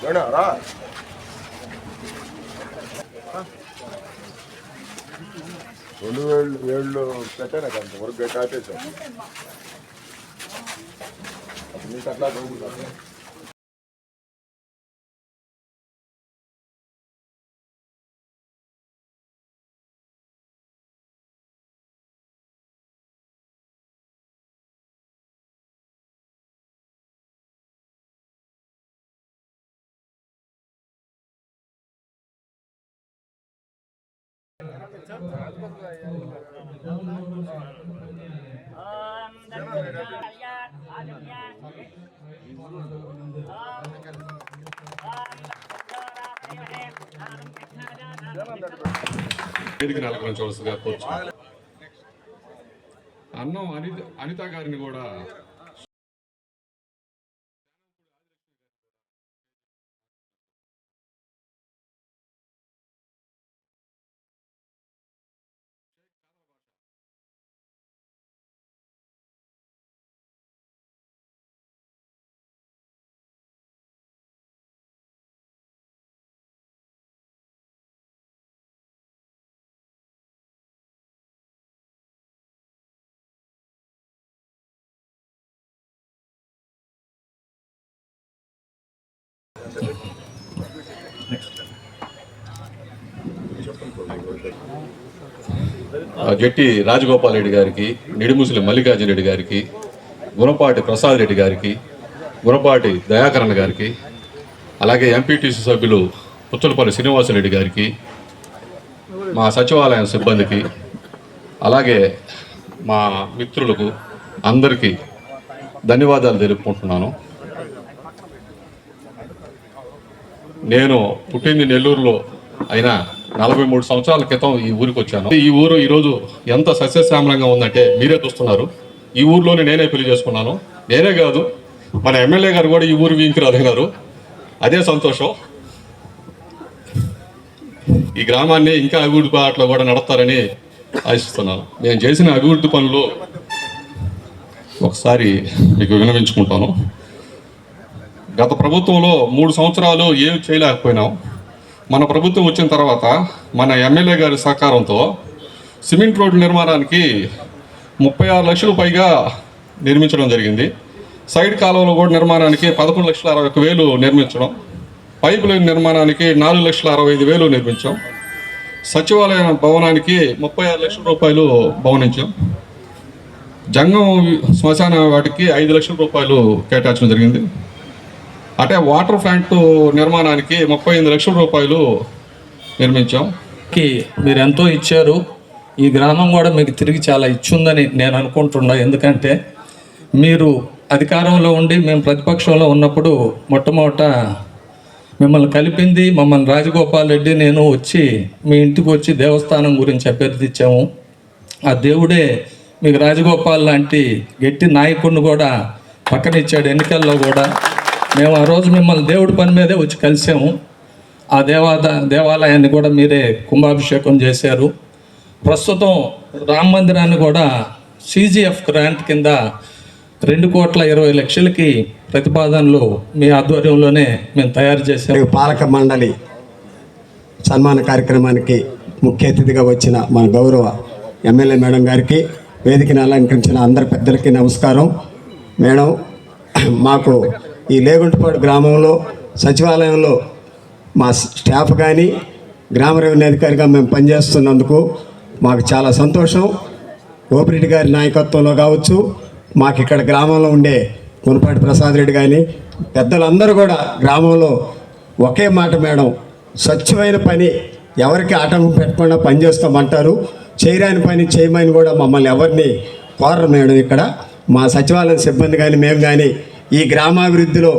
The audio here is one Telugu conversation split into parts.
2007 పెట్టాను అంతవరకు గట్టి ఆపేసాం మీకు అట్లా దొరుకుతుంది. అన్నం అనిత గారిని కూడా జట్టి రాజగోపాల్ రెడ్డి గారికి, నిడిముసిలి మల్లికార్జున రెడ్డి గారికి, గుణపాటి ప్రసాద్ రెడ్డి గారికి, గుణపాటి దయాకరణ గారికి, అలాగే ఎంపీటీసీ సభ్యులు పుచ్చలపల్లి శ్రీనివాసరెడ్డి గారికి, మా సచివాలయం సిబ్బందికి, అలాగే మా మిత్రులకు అందరికీ ధన్యవాదాలు తెలుపుకుంటున్నాను. నేను పుట్టింది నెల్లూరులో అయినా 43 సంవత్సరాల క్రితం ఈ ఊరికి వచ్చాను. ఈ ఊరు ఈరోజు ఎంత సస్యశ్యామలంగా ఉందంటే మీరే చూస్తున్నారు. ఈ ఊర్లోనే నేనే పెళ్లి చేసుకున్నాను. నేనే కాదు, మన ఎమ్మెల్యే గారు కూడా ఈ ఊరు వీంకిరాదైనారు. అదే సంతోషం. ఈ గ్రామాన్ని ఇంకా అభివృద్ధి బాటలో కూడా నడుస్తారని ఆశిస్తున్నాను. నేను చేసిన అభివృద్ధి పనులు ఒకసారి మీకు విన్నవించుకుంటాను. గత ప్రభుత్వంలో 3 సంవత్సరాలు ఏం చేయలేకపోయినాం. మన ప్రభుత్వం వచ్చిన తర్వాత మన ఎమ్మెల్యే గారి సహకారంతో సిమెంట్ రోడ్డు నిర్మాణానికి 36 లక్షలు పైగా నిర్మించడం జరిగింది. సైడ్ కాలువల కూడా నిర్మాణానికి 11,61,000 నిర్మించడం, పైపు లైన్ నిర్మాణానికి 4,65,000 నిర్మించాం. సచివాలయ భవనానికి 36 లక్షల రూపాయలు భవనించాం. జంగం శ్మశాన వాటికి 5 లక్షల రూపాయలు కేటాయించడం జరిగింది. అంటే వాటర్ ప్లాంట్ నిర్మాణానికి 38 లక్షల రూపాయలు నిర్మించాం. మీరు ఎంతో ఇచ్చారు. ఈ గ్రామం కూడా మీకు తిరిగి చాలా ఇచ్చిందని నేను అనుకుంటున్నా. ఎందుకంటే మీరు అధికారంలో ఉండి మేము ప్రతిపక్షంలో ఉన్నప్పుడు మొట్టమొదట మిమ్మల్ని కలిపింది మమ్మల్ని రాజగోపాల్ రెడ్డి నేను వచ్చి మీ ఇంటికి వచ్చి దేవస్థానం గురించి అభ్యర్థించాము. ఆ దేవుడే మీకు రాజగోపాల్ లాంటి గట్టి నాయకుడిని కూడా పక్కనిచ్చాడు. ఎన్నికల్లో కూడా మేము ఆ రోజు మిమ్మల్ని దేవుడి పని మీదే వచ్చి కలిసాము. ఆ దేవాలయాన్ని కూడా మీరే కుంభాభిషేకం చేశారు. ప్రస్తుతం రామ మందిరాన్ని కూడా CGF గ్రాంట్ కింద 2,20,00,000కి ప్రతిపాదనలు మీ ఆధ్వర్యంలోనే మేము తయారు చేసాము. పాలక మండలి సన్మాన కార్యక్రమానికి ముఖ్య అతిథిగా వచ్చిన మన గౌరవ ఎమ్మెల్యే మేడం గారికి, వేదికను అలంకరించిన అందరి పెద్దలకి నమస్కారం. మేడం, మాకు ఈ లేగుంటపాడు గ్రామంలో సచివాలయంలో మా స్టాఫ్ కానీ గ్రామ రెవెన్యూ అధికారిగా మేము పనిచేస్తున్నందుకు మాకు చాలా సంతోషం. ఓపిరెడ్డి గారి నాయకత్వంలో కావచ్చు, మాకు ఇక్కడ గ్రామంలో ఉండే గుణపాటి ప్రసాద్ రెడ్డి కానీ పెద్దలందరూ కూడా గ్రామంలో ఒకే మాట, మేడం స్వచ్ఛమైన పని ఎవరికి ఆటంకం పెట్టకుండా పనిచేస్తామంటారు. చేయరాని పని చేయమని కూడా మమ్మల్ని ఎవరిని కోరరు మేడం. ఇక్కడ మా సచివాలయం సిబ్బంది కానీ మేము కానీ ఈ గ్రామాభివృద్ధిలో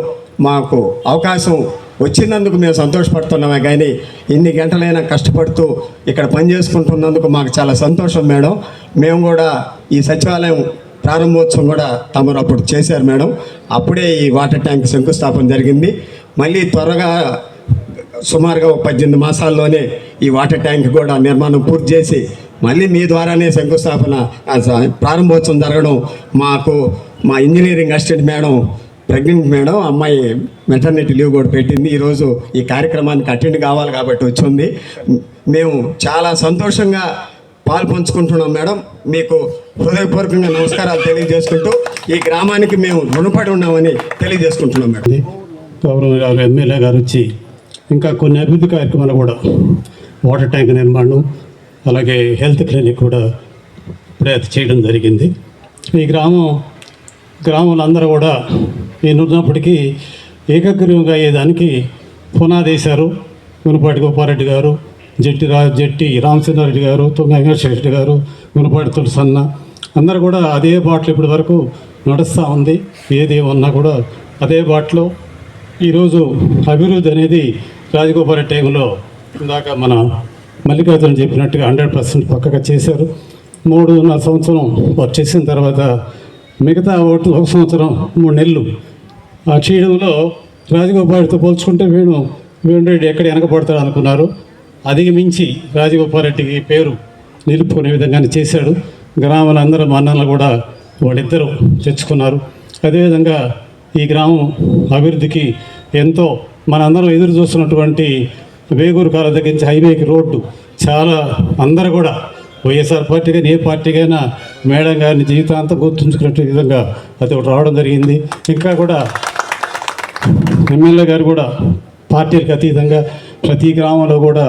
మాకు అవకాశం వచ్చినందుకు మేము సంతోషపడుతున్నామే. కానీ ఇన్ని గంటలైనా కష్టపడుతూ ఇక్కడ పనిచేసుకుంటున్నందుకు మాకు చాలా సంతోషం మేడం. మేము కూడా ఈ సచివాలయం ప్రారంభోత్సవం కూడా తమరు అప్పుడు చేశారు మేడం. అప్పుడే ఈ వాటర్ ట్యాంక్ శంకుస్థాపన జరిగింది. మళ్ళీ త్వరగా సుమారుగా 18 మాసాల్లోనే ఈ వాటర్ ట్యాంక్ కూడా నిర్మాణం పూర్తి చేసి మళ్ళీ మీ ద్వారానే శంకుస్థాపన ప్రారంభోత్సవం జరగడం మాకు మా engineering assistant madam pregnant madam, అమ్మాయి మెటర్నిటీ లీవ్ కూడా పెట్టింది. ఈరోజు ఈ కార్యక్రమానికి అటెండ్ కావాలి కాబట్టి వచ్చింది. మేము చాలా సంతోషంగా పాలు పంచుకుంటున్నాం మేడం. మీకు హృదయపూర్వకంగా నమస్కారాలు తెలియజేసుకుంటూ ఈ గ్రామానికి మేము రుణపడి ఉన్నామని తెలియజేసుకుంటున్నాం మేడం. గౌరవ గారు ఎమ్మెల్యే గారు వచ్చి ఇంకా కొన్ని అభివృద్ధి కార్యక్రమాలు కూడా, వాటర్ ట్యాంక్ నిర్మాణం, అలాగే హెల్త్ క్లినిక్ కూడా ఇప్పుడే చేయడం జరిగింది. ఈ గ్రామంలో అందరూ కూడా నేనున్నప్పటికీ ఏకగ్రీవంగా అయ్యేదానికి పునాది వేశారు. మునుపాటి గోపారెడ్డి గారు, జట్టి రామచంద్రారెడ్డి గారు, తుంగ వెంకటేశ్వర గారు, మునుపాటి తులసన్న అందరూ కూడా అదే బాటలో ఇప్పటి వరకు నడుస్తూ ఉంది. ఏది ఉన్నా కూడా అదే బాటలో ఈరోజు అభివృద్ధి అనేది రాజగోపారెడ్డి టైంలో ఇందాక మన మల్లికార్జున చెప్పినట్టుగా 100% పక్కగా చేశారు. 3.5 సంవత్సరం వర్క్ చేసిన తర్వాత మిగతా 1 సంవత్సరం 3 నెలలు ఆ చేయడంలో రాజగోపారెడ్డితో పోల్చుకుంటే వేణురెడ్డి ఎక్కడ వెనకబడతాడు అనుకున్నారు. అధిగమించి రాజగోపారెడ్డికి పేరు నిలుపుకునే విధంగానే చేశాడు. గ్రామాలందరూ మన్ననలు కూడా వాళ్ళిద్దరూ తెచ్చుకున్నారు. అదేవిధంగా ఈ గ్రామం అభివృద్ధికి ఎంతో మనందరం ఎదురు చూస్తున్నటువంటి వేగూరు కాలం దగ్గర నుంచి హైవేకి రోడ్డు చాలా అందరూ కూడా వైఎస్ఆర్ పార్టీ కానీ ఏ పార్టీకైనా మేడం గారిని జీవితాంతం గుర్తుంచుకునే విధంగా అది ఒకటి రావడం జరిగింది. ఇంకా కూడా ఎమ్మెల్యే గారు కూడా పార్టీలకు అతీతంగా ప్రతి గ్రామంలో కూడా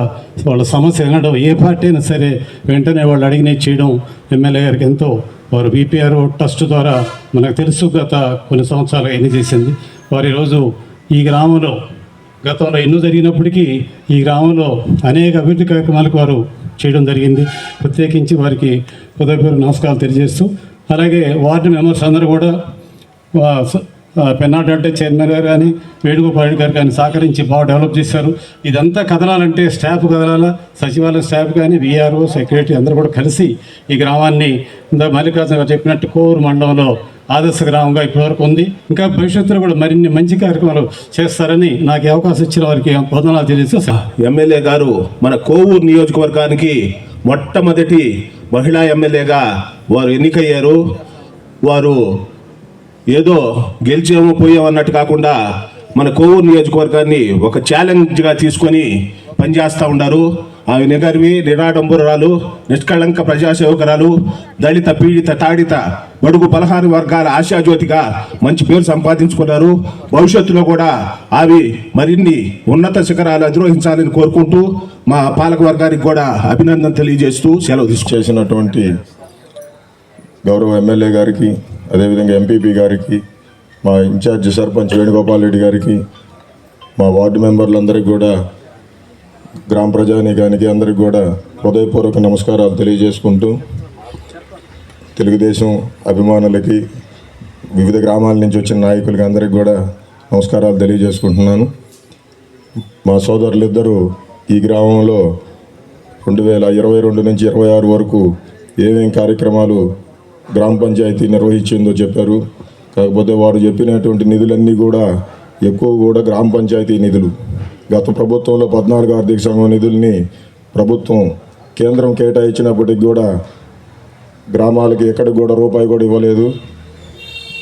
వాళ్ళ సమస్య వినడం, ఏ పార్టీ అయినా సరే వెంటనే వాళ్ళు అడిగినవి చేయడం ఎమ్మెల్యే గారికి ఎంతో. వారు బీపీఆర్ ట్రస్ట్ ద్వారా మనకు తెలుసు గత కొన్ని సంవత్సరాలు ఎన్ని చేసింది. వారు ఈరోజు ఈ గ్రామంలో గతంలో ఎన్నో జరిగినప్పటికీ ఈ గ్రామంలో అనేక అభివృద్ధి కార్యక్రమాలకు వారు చేయడం జరిగింది. ప్రత్యేకించి వారికి హృదయపూర్వక నమస్కారాలు తెలియజేస్తూ, అలాగే వార్డు మెంబర్స్ అందరూ కూడా పెన్నాట అంటే చైర్మన్ గారు కానీ వేణుగోపాల్ గారు కానీ సహకరించి బాగా డెవలప్ చేశారు. ఇదంతా కదలాలంటే స్టాఫ్ కదలాలా, సచివాలయం స్టాఫ్ కానీ విఆర్ఓ సెక్రటరీ అందరూ కూడా కలిసి ఈ గ్రామాన్ని మల్లికార్జున గారు చెప్పినట్టు కోవూరు మండలంలో ఆదర్శ గ్రామంగా ఇప్పటివరకు ఉంది. ఇంకా భవిష్యత్తులో కూడా మరిన్ని మంచి కార్యక్రమాలు చేస్తారని నాకు అవకాశం ఇచ్చిన వారికి వందనాలు తెలియజేస్తూ, ఎమ్మెల్యే గారు మన కోవూరు నియోజకవర్గానికి మొట్టమొదటి మహిళా ఎమ్మెల్యేగా వారు ఎన్నికయ్యారు. వారు ఏదో గెలిచేమో పోయామన్నట్టు కాకుండా మన కోవూరు నియోజకవర్గాన్ని ఒక ఛాలెంజ్గా తీసుకొని పనిచేస్తూ ఉన్నారు. ఆమె నిగర్వి, నిరాడంబరాలు, నిష్కళంక ప్రజాసేవకురాలు, దళిత పీడిత తాడిత బడుగు బలహారి వర్గాల ఆశాజ్యోతిగా మంచి పేరు సంపాదించుకున్నారు. భవిష్యత్తులో కూడా అవి మరిన్ని ఉన్నత శిఖరాలు అధిరోహించాలని కోరుకుంటూ మా పాలక వర్గానికి కూడా అభినందన తెలియజేస్తూ సెలవు చేసినటువంటి గౌరవ ఎమ్మెల్యే గారికి, అదేవిధంగా ఎంపీపీ గారికి, మా ఇన్ఛార్జి సర్పంచ్ వేణుగోపాల్ రెడ్డి గారికి, మా వార్డు మెంబర్లందరికీ కూడా, గ్రామ ప్రజానీకానికి అందరికి కూడా హృదయపూర్వక నమస్కారాలు తెలియజేసుకుంటూ, తెలుగుదేశం అభిమానులకి, వివిధ గ్రామాల నుంచి వచ్చిన నాయకులకి అందరికి కూడా నమస్కారాలు తెలియజేసుకుంటున్నాను. మా సోదరులిద్దరూ ఈ గ్రామంలో 2022 నుంచి 26 వరకు ఏమేం కార్యక్రమాలు గ్రామ పంచాయతీ నిర్వహించిందో చెప్పారు. కాకపోతే వారు చెప్పినటువంటి నిధులన్నీ కూడా ఎక్కువ కూడా గ్రామ పంచాయతీ నిధులు. గత ప్రభుత్వంలో 14 ఆర్థిక సంఘం నిధుల్ని ప్రభుత్వం కేంద్రం కేటాయించినప్పటికి కూడా గ్రామాలకి ఎక్కడికి కూడా రూపాయి కూడా ఇవ్వలేదు.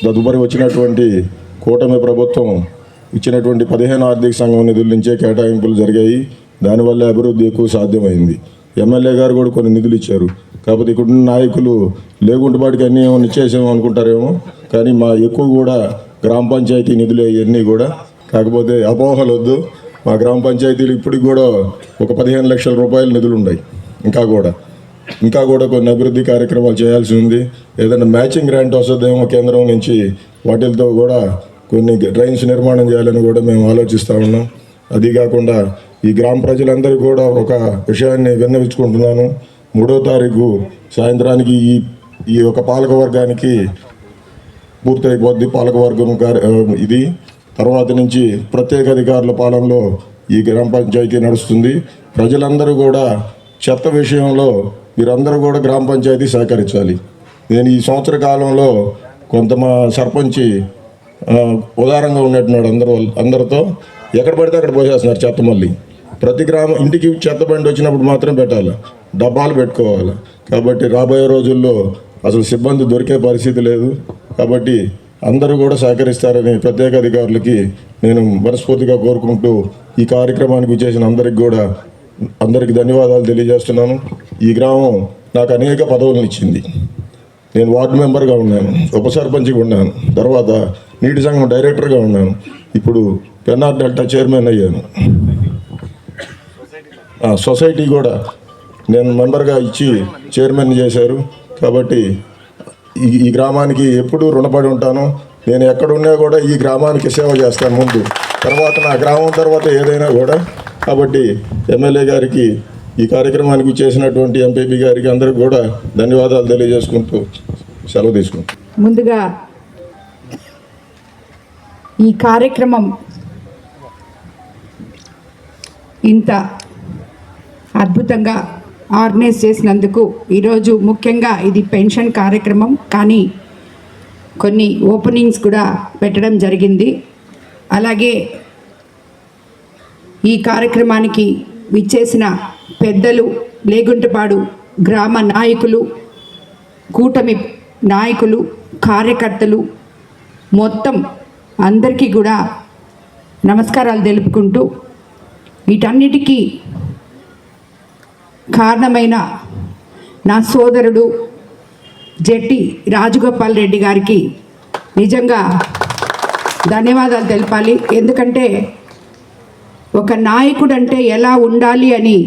తదుపరి వచ్చినటువంటి కూటమి ప్రభుత్వం ఇచ్చినటువంటి 15 ఆర్థిక సంఘం నిధుల నుంచే కేటాయింపులు జరిగాయి. దానివల్ల అభివృద్ధి ఎక్కువ సాధ్యమైంది. ఎమ్మెల్యే గారు కూడా కొన్ని నిధులు ఇచ్చారు. కాకపోతే ఇక్కడ నాయకులు లేకుంటే వాటికి అన్నీ ఏమైనా ఇచ్చేసాము అనుకుంటారేమో, కానీ మా ఎక్కువ కూడా గ్రామ పంచాయతీ నిధులు ఇవన్నీ కూడా. కాకపోతే అపోహలు వద్దు, మా గ్రామ పంచాయతీలు ఇప్పటికి కూడా ఒక 15 లక్షల రూపాయల నిధులు ఉన్నాయి. ఇంకా కూడా కొన్ని అభివృద్ధి కార్యక్రమాలు చేయాల్సి ఉంది. ఏదైనా మ్యాచింగ్ గ్రాంట్ వస్తుందేమో కేంద్రం నుంచి, వాటితో కూడా కొన్ని డ్రైన్స్ నిర్మాణం చేయాలని కూడా మేము ఆలోచిస్తూ ఉన్నాం. అది కాకుండా ఈ గ్రామ ప్రజలందరూ కూడా ఒక విషయాన్ని విన్నవించుకుంటున్నాను. 3వ తారీఖు సాయంత్రానికి ఈ ఒక పాలకవర్గానికి పూర్తయిపోద్ది పాలకవర్గం ఇది. తర్వాత నుంచి ప్రత్యేక అధికారుల పాలనలో ఈ గ్రామ పంచాయతీ నడుస్తుంది. ప్రజలందరూ కూడా చెత్త విషయంలో మీరందరూ కూడా గ్రామ పంచాయతీ సహకరించాలి. నేను ఈ సంవత్సర కాలంలో కొంత మా సర్పంచి ఉదారంగా ఉన్నట్టున్నాడు. అందరితో ఎక్కడ పడితే అక్కడ పోసేస్తున్నారు చెత్త. మళ్ళీ ప్రతి ఇంటికి చెత్త బండి వచ్చినప్పుడు మాత్రం పెట్టాలి, డబ్బాలు పెట్టుకోవాలి. కాబట్టి రాబోయే రోజుల్లో అసలు సిబ్బంది దొరికే పరిస్థితి లేదు. కాబట్టి అందరూ కూడా సహకరిస్తారని ప్రత్యేక అధికారులకి నేను మనస్ఫూర్తిగా కోరుకుంటూ ఈ కార్యక్రమానికి విచ్చేసిన అందరికీ ధన్యవాదాలు తెలియజేస్తున్నాను. ఈ గ్రామం నాకు అనేక పదవులను ఇచ్చింది. నేను వార్డు మెంబర్గా ఉన్నాను, ఉప సర్పంచ్గా ఉన్నాను, తర్వాత నీటి సంఘం డైరెక్టర్గా ఉన్నాను, ఇప్పుడు పెన్నార్ డెల్టా చైర్మన్ అయ్యాను. సొసైటీ కూడా నేను మెంబర్గా ఇచ్చి చైర్మన్ చేశారు. కాబట్టి ఈ గ్రామానికి ఎప్పుడూ రుణపడి ఉంటాను. నేను ఎక్కడున్నా కూడా ఈ గ్రామానికి సేవ చేస్తాను ముందు, తర్వాత నా గ్రామం తర్వాత ఏదైనా కూడా. కాబట్టి ఎమ్మెల్యే గారికి, ఈ కార్యక్రమానికి చేసినటువంటి ఎంపీపీ గారికి అందరికీ కూడా ధన్యవాదాలు తెలియజేసుకుంటూ సెలవు తీసుకుంటాను. ముందుగా ఈ కార్యక్రమం ఇంత అద్భుతంగా ఆర్గనైజ్ చేసినందుకు ఈరోజు ముఖ్యంగా ఇది పెన్షన్ కార్యక్రమం, కానీ కొన్ని ఓపెనింగ్స్ కూడా పెట్టడం జరిగింది. అలాగే ఈ కార్యక్రమానికి విచ్చేసిన పెద్దలు, లేగుంటపాడు గ్రామ నాయకులు, కూటమి నాయకులు, కార్యకర్తలు మొత్తం అందరికీ కూడా నమస్కారాలు తెలుపుకుంటూ, వీటన్నిటికీ కారణమైన నా సోదరుడు జెట్టి రాజగోపాల్ రెడ్డి గారికి నిజంగా ధన్యవాదాలు తెలపాలి. ఎందుకంటే ఒక నాయకుడు అంటే ఎలా ఉండాలి అని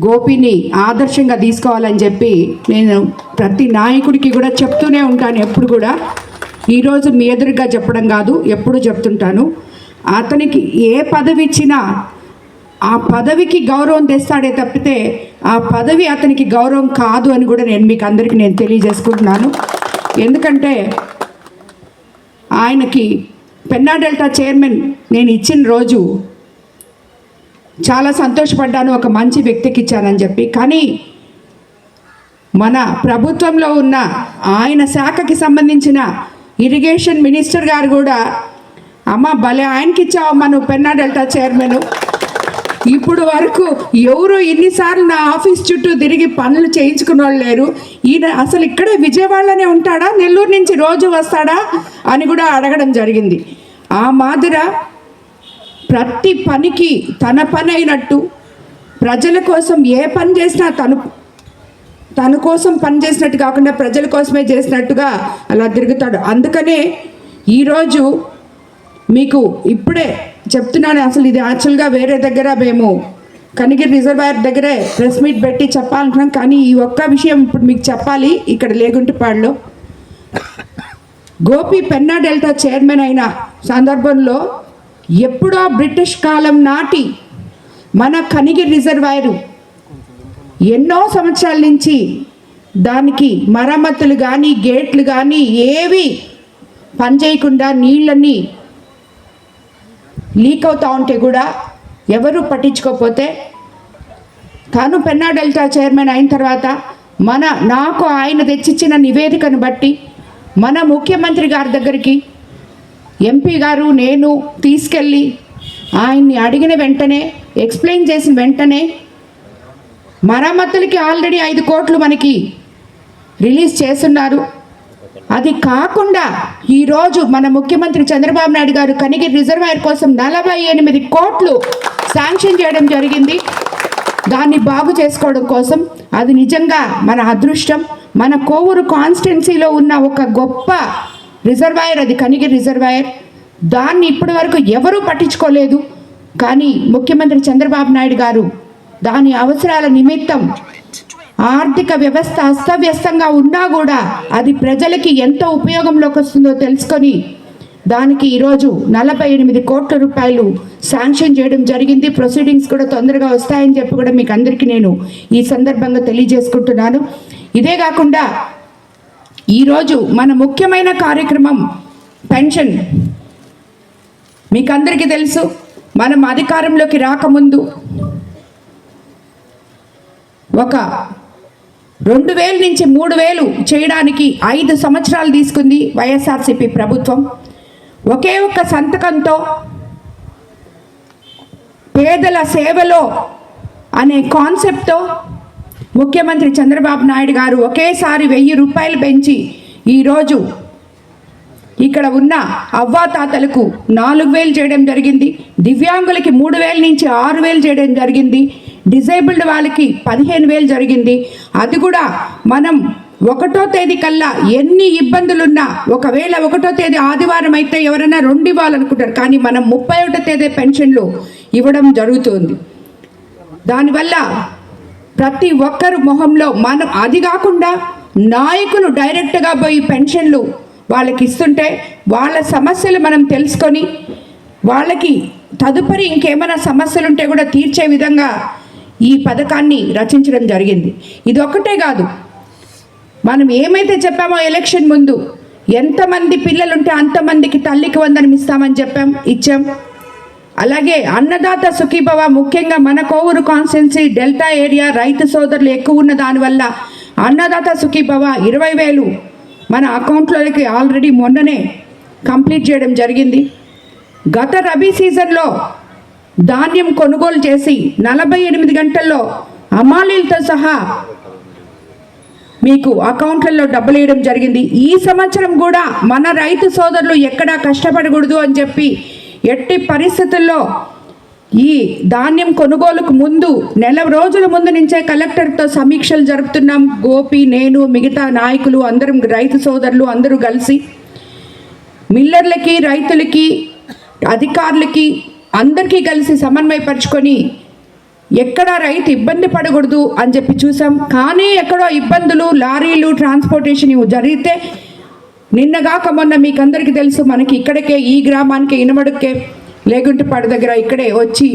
గోపిని ఆదర్శంగా తీసుకోవాలని చెప్పి నేను ప్రతి నాయకుడికి కూడా చెప్తూనే ఉంటాను. ఎప్పుడు కూడా ఈరోజు మీ ఎదురుగా చెప్పడం కాదు, ఎప్పుడు చెప్తుంటాను. అతనికి ఏ పదవి ఇచ్చినా ఆ పదవికి గౌరవం తెస్తాడే తప్పితే ఆ పదవి అతనికి గౌరవం కాదు అని కూడా మీకు అందరికీ నేను తెలియజేసుకుంటున్నాను. ఎందుకంటే ఆయనకి పెన్నా డెల్టా చైర్మన్ నేను ఇచ్చిన రోజు చాలా సంతోషపడ్డాను, ఒక మంచి వ్యక్తికి ఇచ్చానని చెప్పి. కానీ మన ప్రభుత్వంలో ఉన్న ఆయన శాఖకి సంబంధించిన ఇరిగేషన్ మినిస్టర్ గారు కూడా, అమ్మ భలే ఆయనకి ఇచ్చావమ్మా నువ్వు పెన్నా డెల్టా చైర్మన్, ఇప్పుడు వరకు ఎవరు ఇన్నిసార్లు నా ఆఫీస్ చుట్టూ తిరిగి పనులు చేయించుకున్న వాళ్ళు లేరు, ఈయన అసలు ఇక్కడే విజయవాడలోనే ఉంటాడా, నెల్లూరు నుంచి రోజు వస్తాడా అని కూడా అడగడం జరిగింది. ఆ మాదిర ప్రతి పనికి తన పని అయినట్టు, ప్రజల కోసం ఏ పని చేసినా తన కోసం పని చేసినట్టు కాకుండా ప్రజల కోసమే చేసినట్టుగా అలా తిరుగుతాడు. అందుకనే ఈరోజు మీకు ఇప్పుడే చెప్తున్నాను, అసలు ఇది యాక్చువల్గా వేరే దగ్గర మేము కనిగిరి రిజర్వాయర్ దగ్గరే ప్రెస్ మీట్ పెట్టి చెప్పాలనుకున్నాం, కానీ ఈ ఒక్క విషయం ఇప్పుడు మీకు చెప్పాలి. ఇక్కడ లేగుంటపాడులో గోపి పెన్నా డెల్టా చైర్మన్ అయిన సందర్భంలో ఎప్పుడో బ్రిటిష్ కాలం నాటి మన కనిగిరి రిజర్వాయరు ఎన్నో సంవత్సరాల నుంచి దానికి మరమ్మతులు కానీ గేట్లు కానీ ఏవి పనిచేయకుండా నీళ్ళన్నీ లీక్ అవుతూ ఉంటే కూడా ఎవరు పట్టించుకోకపోతే తాను పెన్నా డెల్టా చైర్మన్ అయిన తర్వాత నాకు ఆయన తెచ్చిచ్చిన నివేదికను బట్టి మన ముఖ్యమంత్రి గారి దగ్గరికి ఎంపీ గారు నేను తీసుకెళ్ళి ఆయన్ని అడిగిన వెంటనే, ఎక్స్ప్లెయిన్ చేసిన వెంటనే మరమ్మతులకి ఆల్రెడీ 5 కోట్లు మనకి రిలీజ్ చేస్తున్నారు. అది కాకుండా ఈరోజు మన ముఖ్యమంత్రి చంద్రబాబు నాయుడు గారు కనిగిరి రిజర్వాయర్ కోసం 48 కోట్లు శాంక్షన్ చేయడం జరిగింది, దాన్ని బాగు చేసుకోవడం కోసం. అది నిజంగా మన అదృష్టం. మన కోవూరు కాన్స్టిట్యున్సీలో ఉన్న ఒక గొప్ప రిజర్వాయర్ అది కనిగిరి రిజర్వాయర్. దాన్ని ఇప్పటి వరకు ఎవరూ పట్టించుకోలేదు. కానీ ముఖ్యమంత్రి చంద్రబాబు నాయుడు గారు దాని అవసరాల నిమిత్తం ఆర్థిక వ్యవస్థ అస్తవ్యస్తంగా ఉన్నా కూడా అది ప్రజలకి ఎంతో ఉపయోగంలోకి వస్తుందో తెలుసుకొని దానికి ఈరోజు 48 కోట్ల రూపాయలు శాంక్షన్ చేయడం జరిగింది. ప్రొసీడింగ్స్ కూడా తొందరగా వస్తాయని చెప్పి కూడా మీకు అందరికీ నేను ఈ సందర్భంగా తెలియజేసుకుంటున్నాను. ఇదే కాకుండా ఈరోజు మన ముఖ్యమైన కార్యక్రమం పెన్షన్. మీకు అందరికీ తెలుసు, మనం అధికారంలోకి రాకముందు ఒక 2000 నుంచి 3000 చేయడానికి 5 సంవత్సరాలు తీసుకుంది వైఎస్ఆర్సీపీ ప్రభుత్వం. ఒకే ఒక్క సంతకంతో పేదల సేవలో అనే కాన్సెప్ట్తో ముఖ్యమంత్రి చంద్రబాబు నాయుడు గారు ఒకేసారి 1000 రూపాయలు పెంచి ఈరోజు ఇక్కడ ఉన్న అవ్వాతాతలకు 4,000 చేయడం జరిగింది, దివ్యాంగులకి 3,000 నుంచి 6,000 చేయడం జరిగింది, డిజేబుల్డ్ వాళ్ళకి 15,000 జరిగింది. అది కూడా మనం 1వ తేదీ కల్లా ఎన్ని ఇబ్బందులున్నా, ఒకవేళ 1వ తేదీ ఆదివారం అయితే ఎవరైనా 2 ఇవ్వాలనుకుంటారు, కానీ మనం 31వ తేదీ పెన్షన్లు ఇవ్వడం జరుగుతుంది. దానివల్ల ప్రతి ఒక్కరు మొహంలో మనం, అది కాకుండా నాయకులు డైరెక్ట్గా పోయి పెన్షన్లు వాళ్ళకి ఇస్తుంటే వాళ్ళ సమస్యలు మనం తెలుసుకొని వాళ్ళకి తదుపరి ఇంకేమైనా సమస్యలు ఉంటే కూడా తీర్చే విధంగా ఈ పథకాన్ని రచించడం జరిగింది. ఇది ఒక్కటే కాదు, మనం ఏమైతే చెప్పామో ఎలక్షన్ ముందు ఎంతమంది పిల్లలుంటే అంతమందికి తల్లికి వందనం ఇస్తామని ఇచ్చాం. అలాగే అన్నదాత సుఖీభవ, ముఖ్యంగా మన కోవూరు కాన్స్టిట్యున్సీ డెల్టా ఏరియా రైతు సోదరులు ఎక్కువ ఉన్న దానివల్ల అన్నదాత సుఖీభవ 20,000 మన అకౌంట్లోకి ఆల్రెడీ మొన్ననే కంప్లీట్ చేయడం జరిగింది. గత రబీ సీజన్లో ధాన్యం కొనుగోలు చేసి 48 గంటల్లో హమాలీలతో సహా మీకు అకౌంట్లలో డబ్బులు వేయడం జరిగింది. ఈ సంవత్సరం కూడా మన రైతు సోదరులు ఎక్కడా కష్టపడకూడదు అని చెప్పి ఎట్టి పరిస్థితుల్లో ఈ ధాన్యం కొనుగోలుకు ముందు నెల రోజుల ముందు నుంచే కలెక్టర్తో సమీక్షలు జరుపుతున్నాం. గోపి, నేను, మిగతా నాయకులు అందరం, రైతు సోదరులు అందరూ కలిసి మిల్లర్లకి, రైతులకి, అధికారులకి అందరికీ కలిసి సమన్వయపరుచుకొని ఎక్కడ రైతు ఇబ్బంది పడకూడదు అని చెప్పి చూసాం. కానీ ఎక్కడో ఇబ్బందులు, లారీలు ట్రాన్స్పోర్టేషన్ ఇవి జరిగితే నిన్నగాక మొన్న మీకు అందరికీ తెలుసు, మనకి ఇక్కడికే ఈ గ్రామానికి ఇనమడుక్కే లేగుంటిపాడు దగ్గర ఇక్కడే వచ్చి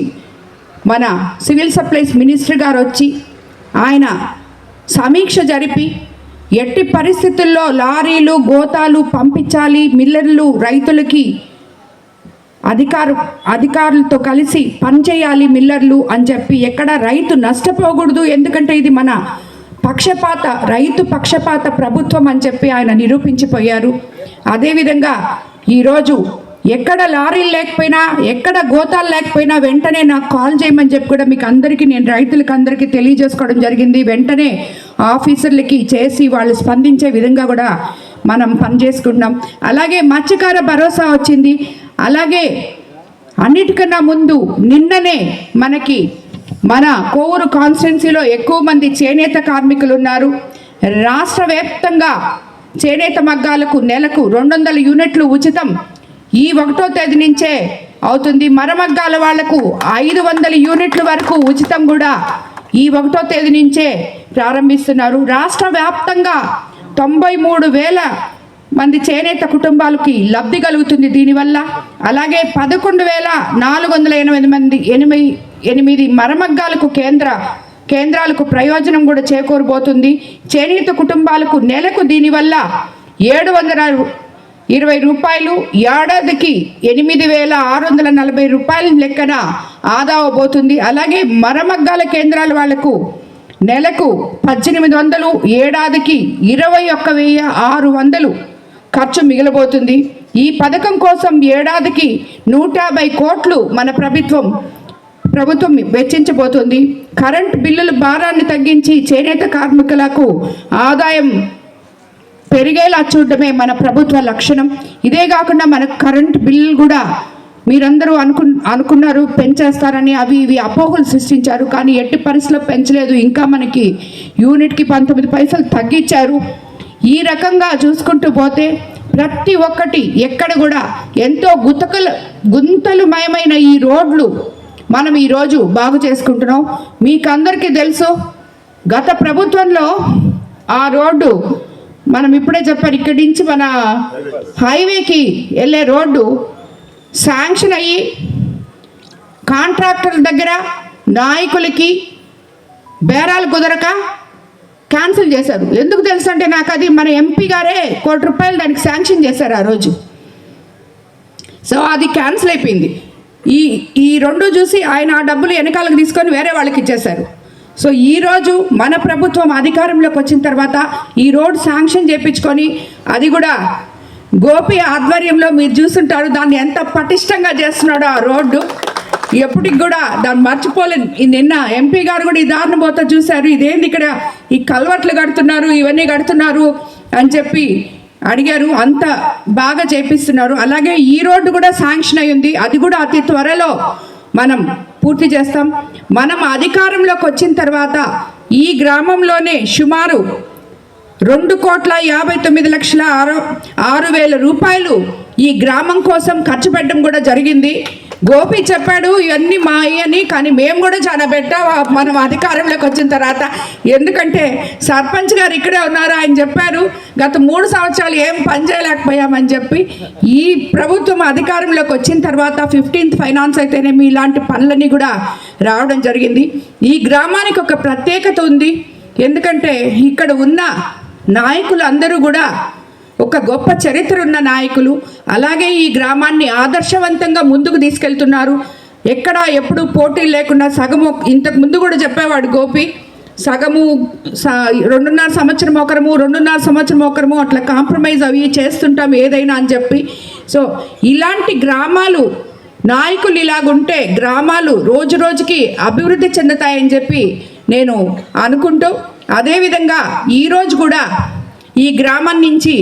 మన సివిల్ సప్లైస్ మినిస్టర్ గారు వచ్చి ఆయన సమీక్ష జరిపి ఎట్టి పరిస్థితుల్లో లారీలు, గోతాలు పంపించాలి, మిల్లర్లు రైతులకి అధికారులతో కలిసి పనిచేయాలి మిల్లర్లు అని చెప్పి, ఎక్కడ రైతు నష్టపోకూడదు, ఎందుకంటే ఇది మన రైతు పక్షపాత ప్రభుత్వం అని చెప్పి ఆయన నిరూపించిపోయారు. అదేవిధంగా ఈరోజు ఎక్కడ లారీలు లేకపోయినా, ఎక్కడ గోతాలు లేకపోయినా వెంటనే నాకు కాల్ చేయమని చెప్పి కూడా మీకు అందరికీ, నేను రైతులకు అందరికీ తెలియజేసుకోవడం జరిగింది. వెంటనే ఆఫీసర్లకి చేసి వాళ్ళు స్పందించే విధంగా కూడా మనం పనిచేసుకుంటున్నాం. అలాగే మత్స్యకార భరోసా వచ్చింది. అలాగే అన్నిటికన్నా ముందు నిన్ననే మనకి మన కోవూరు కాన్స్టిట్యున్సీలో ఎక్కువ మంది చేనేత కార్మికులు ఉన్నారు. రాష్ట్ర వ్యాప్తంగా చేనేత మగ్గాలకు నెలకు 200 యూనిట్లు ఉచితం ఈ 1వ తేదీ నుంచే అవుతుంది. మరమగ్గాల వాళ్లకు 500 యూనిట్ల వరకు ఉచితం కూడా ఈ 1వ తేదీ నుంచే ప్రారంభిస్తున్నారు. రాష్ట్ర వ్యాప్తంగా 93,000 మంది చేనేత కుటుంబాలకి లబ్ధి కలుగుతుంది దీనివల్ల. అలాగే 11,488 మరమగ్గాలకు కేంద్రాలకు ప్రయోజనం కూడా చేకూరబోతుంది. చేనేత కుటుంబాలకు నెలకు దీనివల్ల 720 రూపాయలు, ఏడాదికి 8,640 రూపాయల లెక్కన ఆదా అవబోతుంది. అలాగే మరమగ్గాల కేంద్రాల వాళ్లకు నెలకు 1,800, ఏడాదికి 21,600 ఖర్చు మిగిలబోతుంది. ఈ పథకం కోసం ఏడాదికి 150 కోట్లు మన ప్రభుత్వం వెచ్చించబోతుంది. కరెంట్ బిల్లుల భారాన్ని తగ్గించి చేనేత కార్మికులకు ఆదాయం పెరిగేలా చూడడమే మన ప్రభుత్వ లక్షణం. ఇదే కాకుండా మన కరెంట్ బిల్లులు కూడా మీరందరూ అనుకున్నారు పెంచేస్తారని, అవి ఇవి అపోహలు సృష్టించారు. కానీ ఎట్టి పరిస్థితుల్లో పెంచలేదు, ఇంకా మనకి యూనిట్కి 19 పైసలు తగ్గించారు. ఈ రకంగా చూసుకుంటూ పోతే ప్రతి ఒక్కటి ఎక్కడ కూడా ఎంతో గుంతలుమయమైన ఈ రోడ్లు మనం ఈరోజు బాగు చేసుకుంటున్నాం. మీకు అందరికీ తెలుసు, గత ప్రభుత్వంలో ఆ రోడ్డు మనం ఇప్పుడే చెప్పారు, ఇక్కడి నుంచి మన హైవేకి వెళ్ళే రోడ్డు శాంక్షన్ అయ్యి కాంట్రాక్టర్ల దగ్గర నాయకులకి బేరాలు కుదరక క్యాన్సిల్ చేశారు. ఎందుకు తెలుసు అంటే నాకు అది మన ఎంపీ గారే ₹1 కోటి దానికి శాంక్షన్ చేశారు ఆ రోజు. సో అది క్యాన్సిల్ అయిపోయింది. ఈ రెండు చూసి ఆయన ఆ డబ్బులు వెనకాలకు తీసుకొని వేరే వాళ్ళకి ఇచ్చేశారు. సో ఈరోజు మన ప్రభుత్వం అధికారంలోకి వచ్చిన తర్వాత ఈ రోడ్ శాంక్షన్ చేయించుకొని, అది కూడా గోపి ఆధ్వర్యంలో మీరు చూస్తుంటారు దాన్ని ఎంత పటిష్టంగా చేస్తున్నాడో ఆ రోడ్డు. ఎప్పటికి కూడా దాన్ని మర్చిపోలేదు. నిన్న ఎంపీ గారు కూడా ఈ దారిని పోతా చూశారు, ఇదేంది ఇక్కడ ఈ కల్వర్ట్లు కడుతున్నారు, ఇవన్నీ కడుతున్నారు అని చెప్పి అడిగారు, అంత బాగా చేపిస్తున్నారు. అలాగే ఈ రోడ్డు కూడా శాంక్షన్ అయి ఉంది, అది కూడా అతి త్వరలో మనం పూర్తి చేస్తాం. మనం అధికారంలోకి వచ్చిన తర్వాత ఈ గ్రామంలోనే సుమారు 2,59,06,000 రూపాయలు ఈ గ్రామం కోసం ఖర్చు పెట్టడం కూడా జరిగింది. గోపి చెప్పాడు ఇవన్నీ మా అయ్యని, కానీ మేము కూడా చాలా పెట్టాం మనం అధికారంలోకి వచ్చిన తర్వాత. ఎందుకంటే సర్పంచ్ గారు ఇక్కడే ఉన్నారు, ఆయన చెప్పారు గత 3 సంవత్సరాలు ఏం పని చేయలేకపోయామని చెప్పి. ఈ ప్రభుత్వం అధికారంలోకి వచ్చిన తర్వాత 15th ఫైనాన్స్ అయితేనేమి ఇలాంటి పనులన్నీ కూడా రావడం జరిగింది. ఈ గ్రామానికి ఒక ప్రత్యేకత ఉంది, ఎందుకంటే ఇక్కడ ఉన్న నాయకులు అందరూ కూడా ఒక గొప్ప చరిత్ర ఉన్న నాయకులు. అలాగే ఈ గ్రామాన్ని ఆదర్శవంతంగా ముందుకు తీసుకెళ్తున్నారు. ఎక్కడా ఎప్పుడు పోటీలు లేకుండా సగము, ఇంతకు ముందు కూడా చెప్పేవాడు గోపి, సగము 2.5 సంవత్సరం ఒకరము 2.5 సంవత్సరం ఒకరము అట్లా కాంప్రమైజ్ అవి చేస్తుంటాం ఏదైనా అని చెప్పి. సో ఇలాంటి గ్రామాలు నాయకులు ఇలాగుంటే గ్రామాలు రోజు రోజుకి అభివృద్ధి చెందుతాయని చెప్పి నేను అనుకుంటూ, అదేవిధంగా ఈరోజు కూడా ఈ గ్రామం నుంచి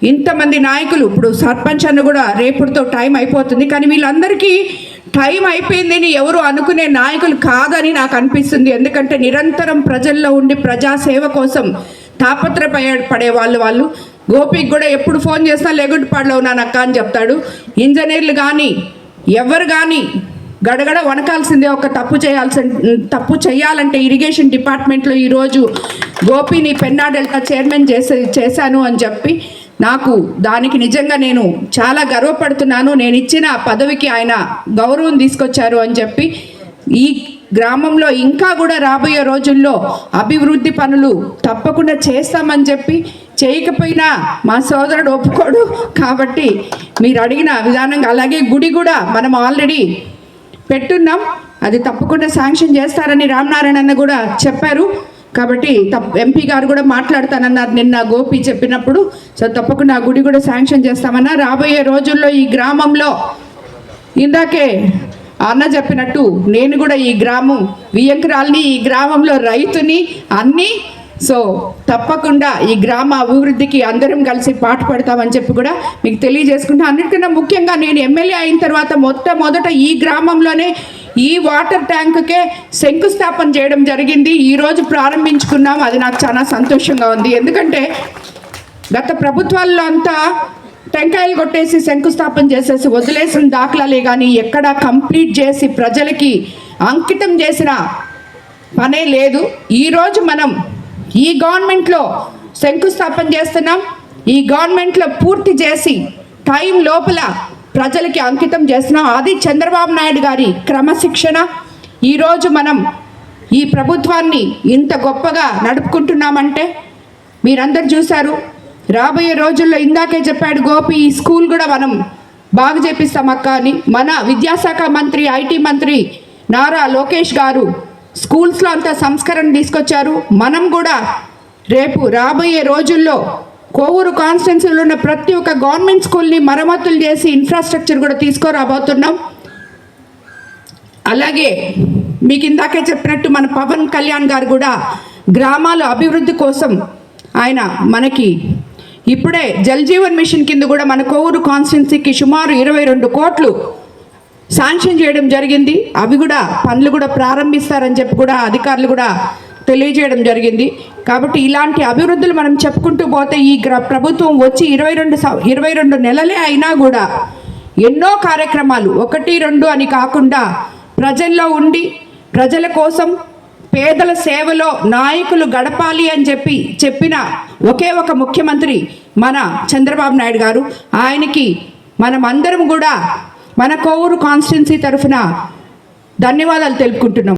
ఇంతమంది నాయకులు, ఇప్పుడు సర్పంచ్ అన్న కూడా రేపుతో టైం అయిపోతుంది, కానీ వీళ్ళందరికీ టైం అయిపోయిందని ఎవరు అనుకునే నాయకులు కాదని నాకు అనిపిస్తుంది. ఎందుకంటే నిరంతరం ప్రజల్లో ఉండి ప్రజాసేవ కోసం తాపత్రయపడే వాళ్ళు. గోపికి కూడా ఎప్పుడు ఫోన్ చేసినా లెగుడ్పాడులో ఉన్నాను అక్క అని చెప్తాడు. ఇంజనీర్లు కానీ ఎవరు కానీ గడగడ వనకాల్సిందే ఒక తప్పు చేయాలంటే ఇరిగేషన్ డిపార్ట్మెంట్లో ఈరోజు గోపిని పెన్నా డెల్టా చైర్మన్ చేశాను అని చెప్పి నాకు దానికి నిజంగా నేను చాలా గర్వపడుతున్నాను. నేను ఇచ్చిన పదవికి ఆయన గౌరవం తీసుకొచ్చారు అని చెప్పి. ఈ గ్రామంలో ఇంకా కూడా రాబోయే రోజుల్లో అభివృద్ధి పనులు తప్పకుండా చేస్తామని చెప్పి, చేయకపోయినా మా సోదరుడు ఒప్పుకోడు కాబట్టి మీరు అడిగిన విధానంగా. అలాగే గుడి కూడా మనం ఆల్రెడీ పెట్టున్నాం, అది తప్పకుండా శాంక్షన్ చేస్తారని రామనారాయణ అన్న కూడా చెప్పారు. కాబట్టి ఎంపీ గారు కూడా మాట్లాడతానన్నారు నిన్న గోపి చెప్పినప్పుడు. సో తప్పకుండా ఆ గుడి కూడా శాంక్షన్ చేస్తామన్నా. రాబోయే రోజుల్లో ఈ గ్రామంలో ఇందాకే అన్న చెప్పినట్టు నేను కూడా ఈ గ్రామం వియంకురాల్ని, ఈ గ్రామంలో రైతుని అన్నీ. సో తప్పకుండా ఈ గ్రామ అభివృద్ధికి అందరం కలిసి పాటుపడతామని చెప్పి కూడా మీకు తెలియజేసుకుంటా. అన్నిటికన్నా ముఖ్యంగా నేను ఎమ్మెల్యే అయిన తర్వాత మొట్టమొదట ఈ గ్రామంలోనే ఈ వాటర్ ట్యాంకుకే శంకుస్థాపన చేయడం జరిగింది. ఈరోజు ప్రారంభించుకున్నాం, అది నాకు చాలా సంతోషంగా ఉంది. ఎందుకంటే గత ప్రభుత్వాల్లో అంతా టెంకాయలు కొట్టేసి శంకుస్థాపన చేసేసి వదిలేసిన దాఖలాలే కానీ ఎక్కడా కంప్లీట్ చేసి ప్రజలకి అంకితం చేసిన పనే లేదు. ఈరోజు మనం ఈ గవర్నమెంట్లో శంకుస్థాపన చేస్తున్నాం, ఈ గవర్నమెంట్లో పూర్తి చేసి టైం లోపల ప్రజలకి అంకితం చేస్తున్నాం. అది చంద్రబాబు నాయుడు గారి క్రమశిక్షణ. ఈరోజు మనం ఈ ప్రభుత్వాన్ని ఇంత గొప్పగా నడుపుకుంటున్నామంటే మీరందరూ చూశారు. రాబోయే రోజుల్లో ఇందాకే చెప్పాడు గోపి, ఈ స్కూల్ కూడా మనం బాగు చేపిస్తాం అక్క అని. మన విద్యాశాఖ మంత్రి, ఐటీ మంత్రి నారా లోకేష్ గారు స్కూల్స్లో అంతా సంస్కరణ తీసుకొచ్చారు. మనం కూడా రేపు రాబోయే రోజుల్లో కోవూరు కాన్స్టిట్యున్సీలో ఉన్న ప్రతి ఒక్క గవర్నమెంట్ స్కూల్ని మరమ్మతులు చేసి ఇన్ఫ్రాస్ట్రక్చర్ కూడా తీసుకురాబోతున్నాం. అలాగే మీకు ఇందాకే చెప్పినట్టు మన పవన్ కళ్యాణ్ గారు కూడా గ్రామాల అభివృద్ధి కోసం ఆయన మనకి ఇప్పుడే జల్ జీవన్ మిషన్ కింద కూడా మన కోవూరు కాన్స్టిట్యున్సీకి సుమారు 22 కోట్లు శాంక్షన్ చేయడం జరిగింది. అవి కూడా పనులు కూడా ప్రారంభిస్తారని చెప్పి కూడా అధికారులు కూడా తెలియజేయడం జరిగింది. కాబట్టి ఇలాంటి అభివృద్ధులు మనం చెప్పుకుంటూ పోతే ఈ ప్రభుత్వం వచ్చి 22 నెలలే అయినా కూడా ఎన్నో కార్యక్రమాలు 1, 2 అని కాకుండా ప్రజల్లో ఉండి ప్రజల కోసం పేదల సేవలో నాయకులు గడపాలి అని చెప్పిన ఒకే ఒక ముఖ్యమంత్రి మన చంద్రబాబు నాయుడు గారు. ఆయనకి మనం అందరం కూడా మన కోవూరు కాన్స్టిట్యున్సీ తరఫున ధన్యవాదాలు తెలుపుకుంటున్నాం.